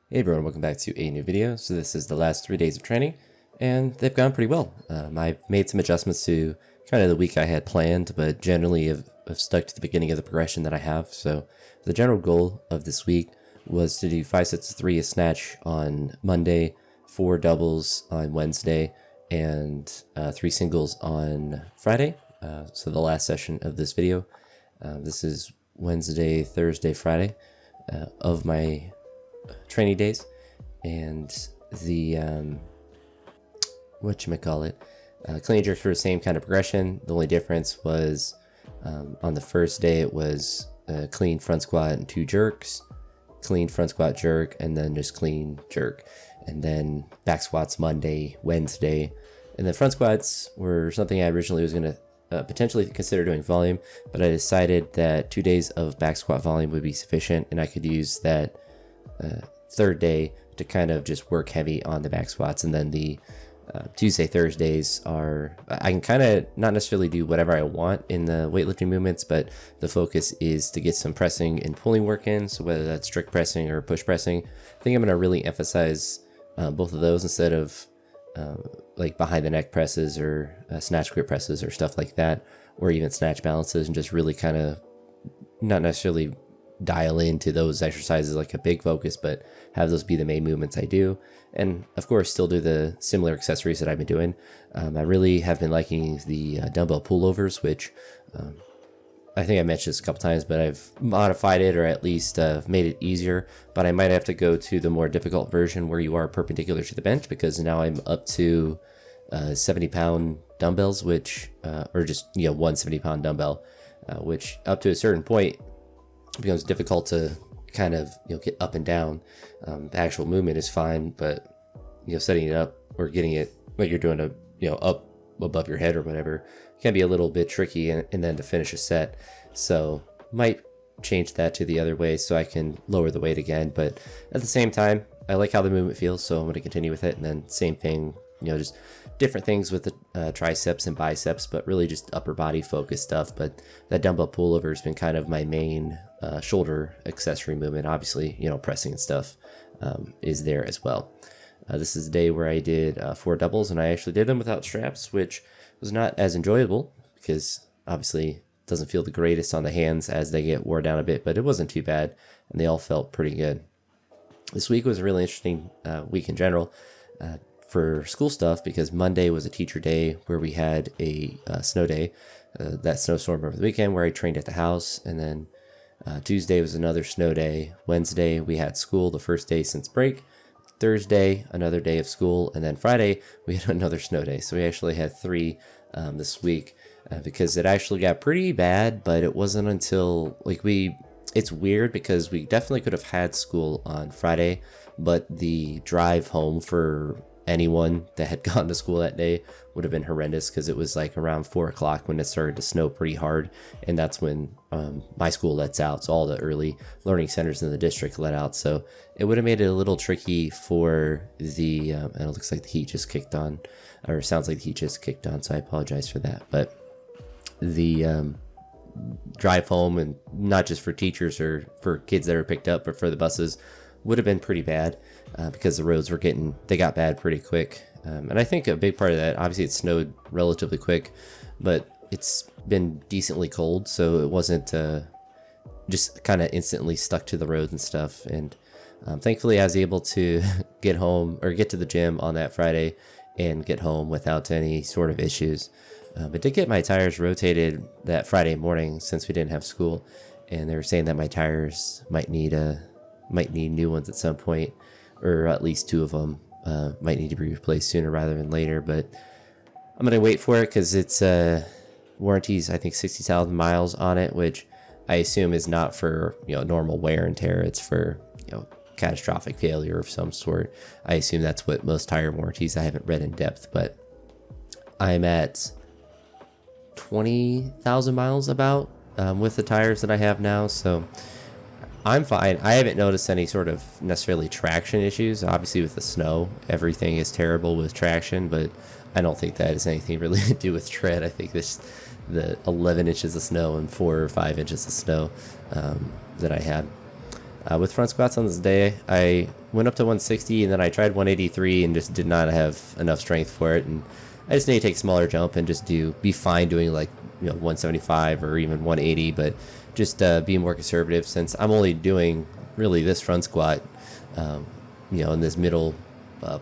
Hey everyone, welcome back to a new video. So this is the last 3 days of training, and they've gone pretty well. I've made some adjustments to kind of the week I had planned, but generally have stuck to the beginning of the progression that I have. So the general goal of this week was to do 5 sets of 3 a snatch on Monday, 4 doubles on Wednesday, and 3 singles on Friday. So the last session of this video. This is Wednesday, Thursday, Friday of my training days, and the clean jerks were the same kind of progression. The only difference was on the first day it was clean front squat and 2 jerks, clean front squat jerk, and then just clean jerk, and then back squats Monday, Wednesday, and then front squats were something I originally was going to potentially consider doing volume, but I decided that 2 days of back squat volume would be sufficient, and I could use that third day to kind of just work heavy on the back squats. And then the Tuesday, Thursdays I can kind of not necessarily do whatever I want in the weightlifting movements, but the focus is to get some pressing and pulling work in. So whether that's strict pressing or push pressing, I think I'm going to really emphasize both of those instead of like behind the neck presses or snatch grip presses or stuff like that, or even snatch balances, and just really kind of not necessarily dial into those exercises like a big focus, but have those be the main movements I do. And of course still do the similar accessories that I've been doing. I really have been liking the dumbbell pullovers, which I think I mentioned this a couple times, but I've modified it, or at least made it easier. But I might have to go to the more difficult version where you are perpendicular to the bench, because now I'm up to 70-pound dumbbells, which or just one 70-pound dumbbell, which up to a certain point becomes difficult to kind of get up and down. The actual movement is fine, but setting it up or getting it like you're doing up above your head or whatever can be a little bit tricky, and then to finish a set. So might change that to the other way so I can lower the weight again, but at the same time I like how the movement feels, so I'm going to continue with it. And then same thing, just different things with the triceps and biceps, but really just upper body focused stuff. But that dumbbell pullover has been kind of my main shoulder accessory movement. Obviously, pressing and stuff is there as well. This is the day where I did 4 doubles, and I actually did them without straps, which was not as enjoyable because obviously it doesn't feel the greatest on the hands as they get wore down a bit, but it wasn't too bad, and they all felt pretty good. This week was a really interesting week in general for school stuff, because Monday was a teacher day where we had a snow day, that snowstorm over the weekend where I trained at the house, and then Tuesday was another snow day. Wednesday we had school, the first day since break. Thursday another day of school, and then Friday we had another snow day. So we actually had 3 this week, because it actually got pretty bad, but it wasn't until it's weird because we definitely could have had school on Friday, but the drive home for anyone that had gone to school that day would have been horrendous, because it was like around 4 o'clock when it started to snow pretty hard, and that's when my school lets out, so all the early learning centers in the district let out. So it would have made it a little tricky for the and it looks like the heat just kicked on, or sounds like the heat just kicked on, so I apologize for that. But the drive home, and not just for teachers or for kids that are picked up, but for the buses, would have been pretty bad, because the roads they got bad pretty quick. And I think a big part of that, obviously it snowed relatively quick, but it's been decently cold, so it wasn't just kind of instantly stuck to the roads and stuff. And thankfully I was able to get home, or get to the gym on that Friday and get home without any sort of issues. But did get my tires rotated that Friday morning since we didn't have school, and they were saying that my tires might need new ones at some point, or at least 2 of them might need to be replaced sooner rather than later. But I'm gonna wait for it, because it's warranties, I think 60,000 miles on it, which I assume is not for normal wear and tear. It's for catastrophic failure of some sort. I assume that's what most tire warranties. I haven't read in depth, but I'm at 20,000 miles about with the tires that I have now, so I'm fine. I haven't noticed any sort of necessarily traction issues. Obviously with the snow, everything is terrible with traction, but I don't think that has anything really to do with tread. I think this the 11 inches of snow and 4 or 5 inches of snow that I had. With front squats on this day, I went up to 160, and then I tried 183 and just did not have enough strength for it. And I just need to take a smaller jump and just be fine doing like 175 or even 180, but just be more conservative since I'm only doing really this front squat, in this middle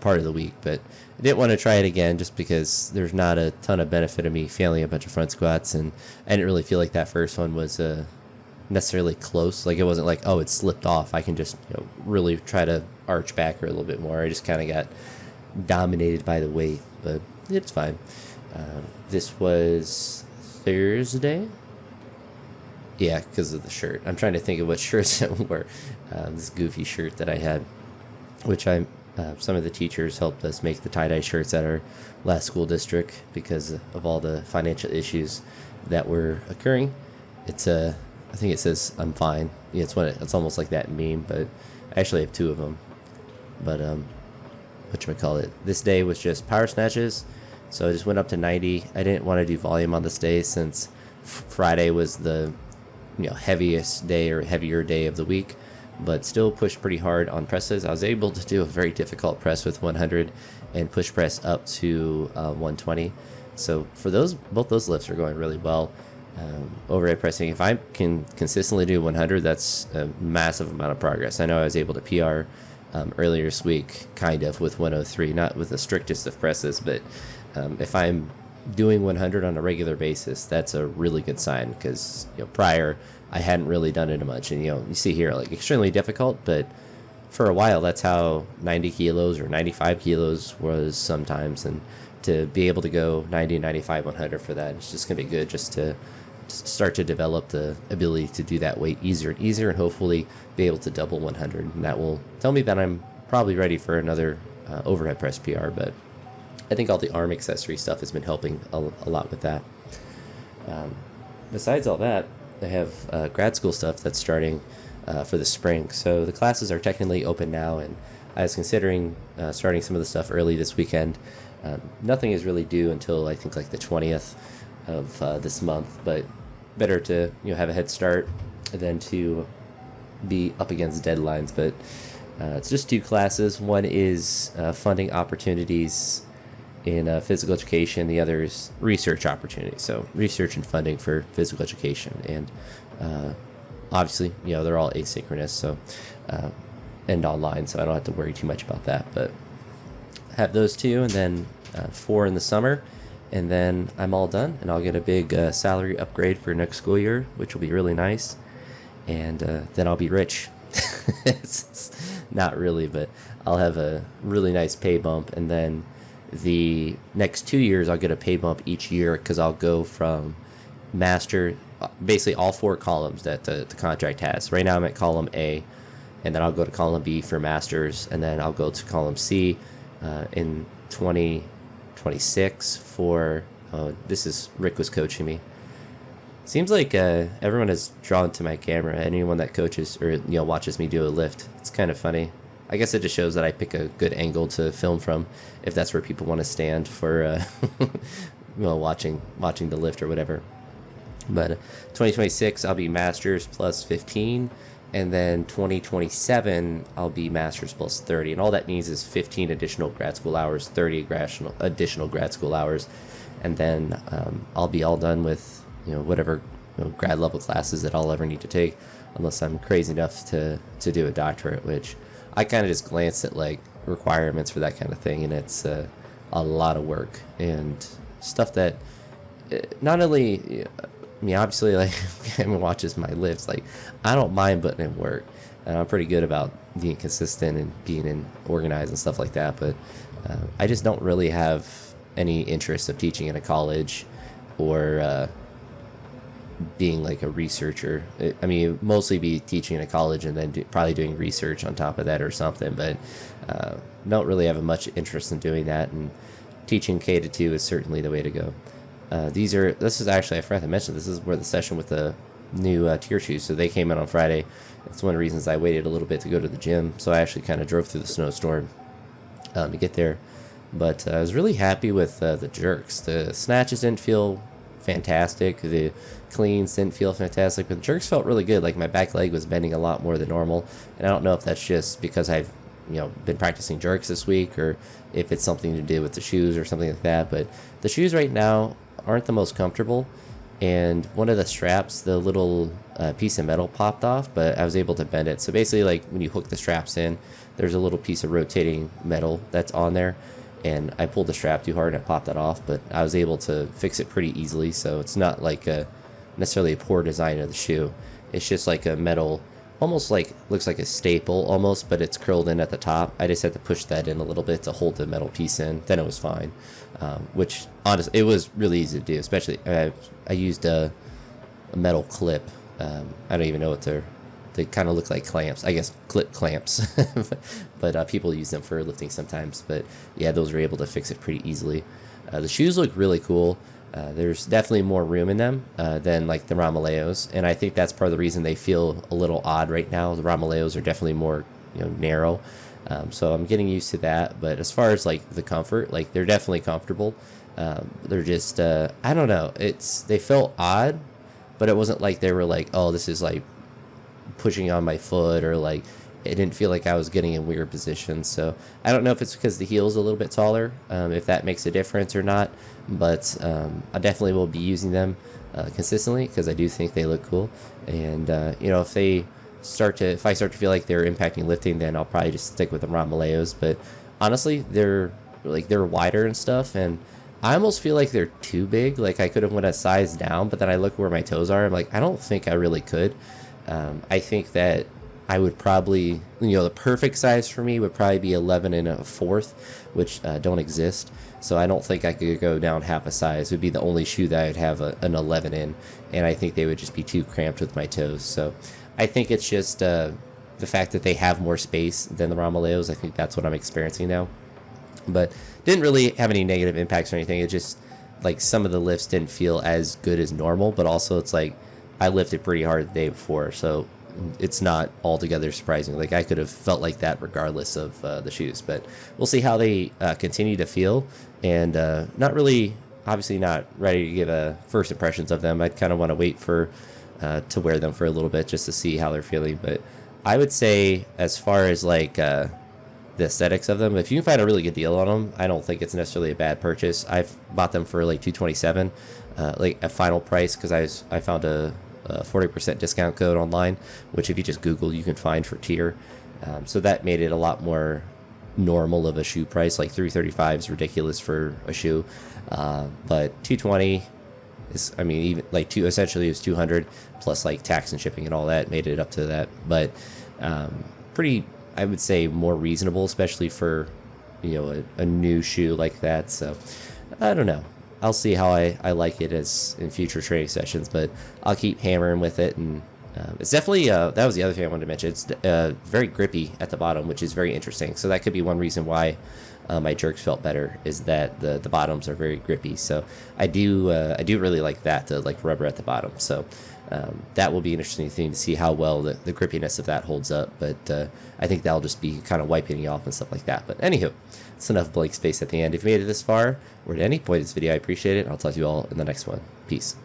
part of the week. But I didn't want to try it again just because there's not a ton of benefit of me failing a bunch of front squats, and I didn't really feel like that first one was necessarily close. Like it wasn't like, oh, it slipped off. I can just really try to arch back a little bit more. I just kind of got dominated by the weight, but it's fine. This was Thursday. Yeah, because of the shirt. I'm trying to think of what shirts it were. This goofy shirt that I had, which some of the teachers helped us make the tie-dye shirts at our last school district because of all the financial issues that were occurring. It's I think it says I'm fine. Yeah, it's almost like that meme, but I actually have two of them. But whatchamacallit, this day was just power snatches, so I just went up to 90. I didn't want to do volume on this day since Friday was the heaviest day or heavier day of the week, but still pushed pretty hard on presses. I was able to do a very difficult press with 100 and push press up to 120. So for both those lifts are going really well. Overhead pressing, if I can consistently do 100, that's a massive amount of progress. I know I was able to PR earlier this week, kind of with 103, not with the strictest of presses, but if I'm doing 100 on a regular basis, that's a really good sign, because prior I hadn't really done it much, and you see here like extremely difficult, but for a while that's how 90 kilos or 95 kilos was sometimes, and to be able to go 90, 95, 100 for that, it's just gonna be good just to start to develop the ability to do that weight easier and easier, and hopefully be able to double 100, and that will tell me that I'm probably ready for another overhead press PR. But I think all the arm accessory stuff has been helping a lot with that. Besides all that, I have grad school stuff that's starting for the spring. So the classes are technically open now, and I was considering starting some of the stuff early this weekend. Nothing is really due until I think like the 20th of this month, but better to have a head start than to be up against deadlines. But it's just 2 classes. One is funding opportunities in physical education. The other is research opportunities. So research and funding for physical education, and obviously they're all asynchronous, so and online, so I don't have to worry too much about that. But I have those 2, and then 4 in the summer, and then I'm all done, and I'll get a big salary upgrade for next school year, which will be really nice, and then I'll be rich. It's not really, but I'll have a really nice pay bump, and then the next 2 years I'll get a pay bump each year, because I'll go from master, basically all 4 columns that the contract has. Right now I'm at column A, and then I'll go to column B for masters, and then I'll go to column C in 2026 for Rick was coaching me. Seems like everyone is drawn to my camera. Anyone that coaches or watches me do a lift, it's kind of funny. I guess it just shows that I pick a good angle to film from, if that's where people want to stand for watching the lift or whatever. But 2026 I'll be masters plus 15, and then 2027 I'll be masters plus 30, and all that means is 15 additional grad school hours, 30 additional grad school hours, and then I'll be all done with whatever grad level classes that I'll ever need to take, unless I'm crazy enough to do a doctorate, which I kind of just glanced at like requirements for that kind of thing, and it's a lot of work and stuff that not only obviously, like, everyone watches my lifts, like, I don't mind putting in work, and I'm pretty good about being consistent and being organized and stuff like that, but I just don't really have any interest of teaching in a college or being like a researcher. Mostly be teaching in a college and then probably doing research on top of that or something, but don't really have much interest in doing that, and teaching K-2 is certainly the way to go. This is actually, I forgot to mention, this is where the session with the new tier shoes, so they came in on Friday. It's one of the reasons I waited a little bit to go to the gym, so I actually kind of drove through the snowstorm to get there. But I was really happy with the jerks. The snatches didn't feel fantastic, the cleans didn't feel fantastic, but the jerks felt really good. Like, my back leg was bending a lot more than normal, and I don't know if that's just because I've been practicing jerks this week, or if it's something to do with the shoes or something like that. But the shoes right now aren't the most comfortable, and one of the straps, the little piece of metal popped off, but I was able to bend it. So basically, like when you hook the straps in, there's a little piece of rotating metal that's on there, and I pulled the strap too hard and it popped that off, but I was able to fix it pretty easily. So it's not like necessarily a poor design of the shoe. It's just like a metal, almost like, looks like a staple almost, but it's curled in at the top. I just had to push that in a little bit to hold the metal piece in. Then it was fine, which honestly, it was really easy to do. Especially I used a metal clip. I don't even know what they kind of look like clamps, I guess, clip clamps. But people use them for lifting sometimes. But yeah, those were able to fix it pretty easily. The shoes look really cool. There's definitely more room in them than like the Ramaleos, and I think that's part of the reason they feel a little odd right now. The Ramaleos are definitely more narrow, so I'm getting used to that. But as far as like the comfort, like they're definitely comfortable. They're just I don't know. They felt odd, but it wasn't like they were like, oh, this is like pushing on my foot, or like it didn't feel like I was getting in weird positions. So I don't know if it's because the heel's a little bit taller, if that makes a difference or not. But I definitely will be using them consistently because I do think they look cool. And if I start to feel like they're impacting lifting, then I'll probably just stick with the Ramaleos. But honestly, they're wider and stuff, and I almost feel like they're too big. Like I could have went a size down, but then I look where my toes are. I'm like, I don't think I really could. I think that I would probably, the perfect size for me would probably be 11 and a fourth, which don't exist. So I don't think I could go down half a size. It would be the only shoe that I'd have an 11 in, and I think they would just be too cramped with my toes. So I think it's just the fact that they have more space than the Ramaleos. I think that's what I'm experiencing now. But didn't really have any negative impacts or anything. It just, like, some of the lifts didn't feel as good as normal, but also it's like I lifted pretty hard the day before, so it's not altogether surprising. Like I could have felt like that regardless of the shoes, but we'll see how they continue to feel. And obviously not ready to give first impressions of them. I'd kind of want to wait for to wear them for a little bit just to see how they're feeling. But I would say, as far as like the aesthetics of them, if you can find a really good deal on them, I don't think it's necessarily a bad purchase. I've bought them for like $227, like a final price, because I found a 40% discount code online, which if you just Google, you can find for tier. So that made it a lot more normal of a shoe price. Like $335 is ridiculous for a shoe, but $220 is, I mean, even like essentially it was $200 plus like tax and shipping and all that made it up to that. But pretty, I would say, more reasonable, especially for a new shoe like that. So I don't know. I'll see how I like it as in future training sessions, but I'll keep hammering with it. And it's definitely, that was the other thing I wanted to mention. It's very grippy at the bottom, which is very interesting. So that could be one reason why my jerks felt better, is that the bottoms are very grippy. So I do really like that, the like rubber at the bottom. So that will be an interesting thing to see how well the grippiness of that holds up. But I think that'll just be kind of wiping you off and stuff like that. But anywho, it's enough blank space at the end. If you made it this far or at any point in this video, I appreciate it. I'll talk to you all in the next one. Peace.